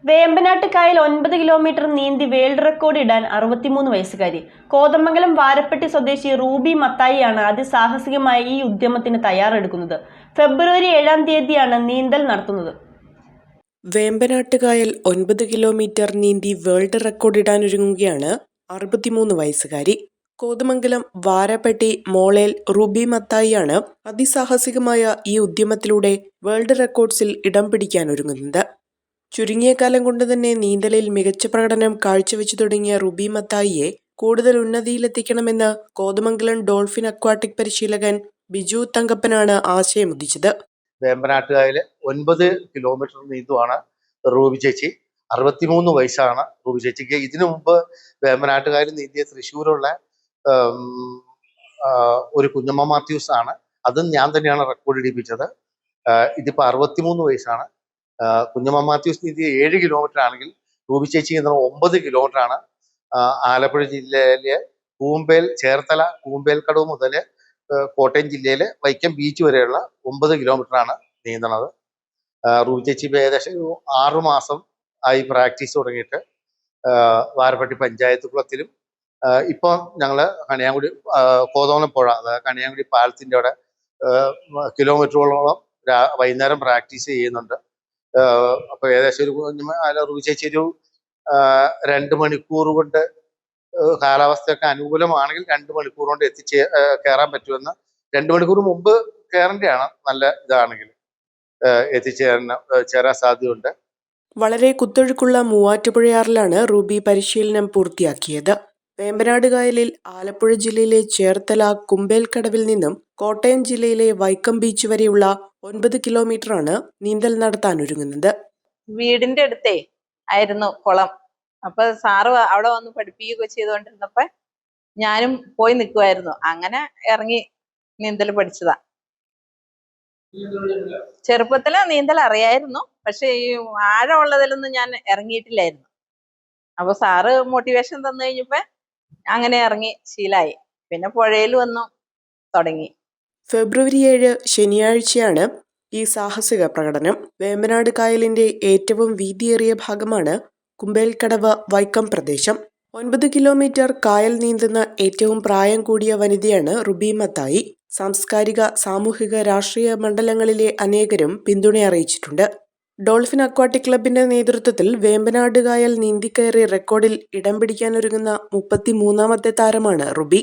വേമ്പനാട്ട് കായൽ 9 കിലോമീറ്റർ നീന്തി world record ഇടാൻ 63 വയസ്സുകാരി. കോതമംഗലം വാരപ്പെട്ടി സ്വദേശി റൂബി മത്തായിയാണ് അതിസാഹസികമായ ഈ ഉദ്യമത്തിന് തയ്യാറെടുക്കുന്നത്. ഫെബ്രുവരി 7-ാം തീയതിയാണ് നീന്തൽ നടത്തുന്നത്. വേമ്പനാട്ട് കായൽ 9 കിലോമീറ്റർ നീന്തി വേൾഡ് റെക്കോർഡ് ഇടാനൊരുങ്ങുകയാണ് 63 വയസ്സുകാരി. കോതമംഗലം വാരപ്പെട്ടി മോളേൽ റൂബി മത്തായിയാണ് അതിസാഹസികമായ ഈ ഉദ്യമത്തിലൂടെ വേൾഡ് റെക്കോർഡ്സിൽ ഇടം പിടിക്കാനൊരുങ്ങുന്നത്. ചുരുങ്ങിയ കാലം കൊണ്ട് തന്നെ നീന്തലിൽ മികച്ച പ്രകടനം കാഴ്ചവെച്ചു തുടങ്ങിയ റൂബി മത്തായിയെ കൂടുതൽ ഉന്നതിയിലെത്തിക്കണമെന്ന് കോതമംഗലം ഡോൾഫിൻ അക്വാട്ടിക് പരിശീലകൻ ബിജു തങ്കപ്പനാണ് ആശയമുദിച്ചത്. വേമ്പനാട്ടുകായല് 9 കിലോമീറ്റർ നീന്തുവാണ് റൂബി ചേച്ചി. 63 വയസ്സാണ് റൂബി ചേച്ചിക്ക്. ഇതിനു മുമ്പ് വേമ്പനാട്ടുകായൽ നീന്തിയ തൃശ്ശൂരുള്ള ഒരു കുഞ്ഞമ്മ മാത്യൂസ് ആണ്. അതും ഞാൻ തന്നെയാണ് റെക്കോർഡ് ഇടിപ്പിച്ചത്. ഇതിപ്പോ 63 വയസ്സാണ്. കുഞ്ഞമ്മ മാത്യൂസ് നീന്തിയ 7 കിലോമീറ്റർ ആണെങ്കിൽ റൂബി ചേച്ചി എന്ന 9 കിലോമീറ്റർ ആണ്. ആലപ്പുഴ ജില്ലയിലെ ചേർത്തല കൂമ്പേൽക്കടവ് മുതൽ കോട്ടയം ജില്ലയിലെ വൈക്കം ബീച്ച് വരെയുള്ള 9 കിലോമീറ്റർ ആണ് നീന്തണത്. റൂബി ചേച്ചി ഏകദേശം 6 മാസം ആയി പ്രാക്ടീസ് തുടങ്ങിയിട്ട്. വാരപ്പെട്ടി പഞ്ചായത്ത് കുളത്തിലും ഇപ്പം ഞങ്ങള് കണിയാങ്കുടി കോതമംഗലം പുഴ, അതായത് കണിയാങ്കുടി പാലത്തിന്റെ അവിടെ കിലോമീറ്ററുകളോളം വൈകുന്നേരം പ്രാക്ടീസ് ചെയ്യുന്നുണ്ട്. അപ്പൊ ഏകദേശം റൂബി ചേച്ചി ഒരു 2 മണിക്കൂർ കൊണ്ട്, കാലാവസ്ഥയൊക്കെ അനുകൂലമാണെങ്കിൽ 2 മണിക്കൂർ കൊണ്ട് കയറാൻ പറ്റുമെന്ന്. 2 മണിക്കൂർ മുമ്പ് കയറേണ്ടതാണ്. നല്ല ഇതാണെങ്കിൽ ചേരാൻ സാധ്യതയുണ്ട്. വളരെ കുത്തൊഴുക്കുള്ള മൂവാറ്റുപുഴയാറിലാണ് റൂബി പരിശീലനം പൂർത്തിയാക്കിയത്. വേമ്പനാട് കായലിൽ ആലപ്പുഴ ജില്ലയിലെ ചേർത്തല കുമ്പേൽക്കടവിൽ നിന്നും കോട്ടയം ജില്ലയിലെ വൈക്കം ബീച്ച് വരെയുള്ള 9 കിലോമീറ്ററാണ് നീന്തൽ നടത്താനൊരുങ്ങുന്നത്. വീടിന്റെ അടുത്തേ ആയിരുന്നു കുളം. അപ്പൊ സാറ് അവിടെ വന്ന് പഠിപ്പിക്കുകയൊക്കെ ചെയ്തുകൊണ്ടിരുന്നപ്പോ ഞാനും പോയി നിൽക്കുമായിരുന്നു. അങ്ങനെ ഇറങ്ങി നീന്തൽ പഠിച്ചതാ. ചെറുപ്പത്തില് നീന്തൽ അറിയായിരുന്നു, പക്ഷെ ഈ ആഴമുള്ളതിലൊന്നും ഞാൻ ഇറങ്ങിയിട്ടില്ലായിരുന്നു. അപ്പൊ സാറ് മോട്ടിവേഷൻ തന്നു കഴിഞ്ഞപ്പോ അങ്ങനെ ഇറങ്ങി ശീലായി. പിന്നെ പുഴയിൽ വന്നു തുടങ്ങി. ഫെബ്രുവരി 7 ശനിയാഴ്ചയാണ് ഈ സാഹസിക പ്രകടനം. വേമ്പനാട് കായലിന്റെ ഏറ്റവും വീതിയേറിയ ഭാഗമാണ് കുമ്പേൽക്കടവ് വൈക്കം പ്രദേശം. 9 കിലോമീറ്റർ കായൽ നീന്തുന്ന ഏറ്റവും പ്രായം കൂടിയ വനിതയാണ് റൂബി മത്തായി. സാംസ്കാരിക, സാമൂഹിക, രാഷ്ട്രീയ മണ്ഡലങ്ങളിലെ അനേകരും പിന്തുണ അറിയിച്ചിട്ടുണ്ട്. ഡോൾഫിൻ അക്വാട്ടിക് ക്ലബിന്റെ നേതൃത്വത്തിൽ വേമ്പനാട് കായൽ നീന്തിക്കയറി റെക്കോർഡിൽ ഇടം പിടിക്കാനൊരുങ്ങുന്ന 33ാമത്തെ താരമാണ് റൂബി.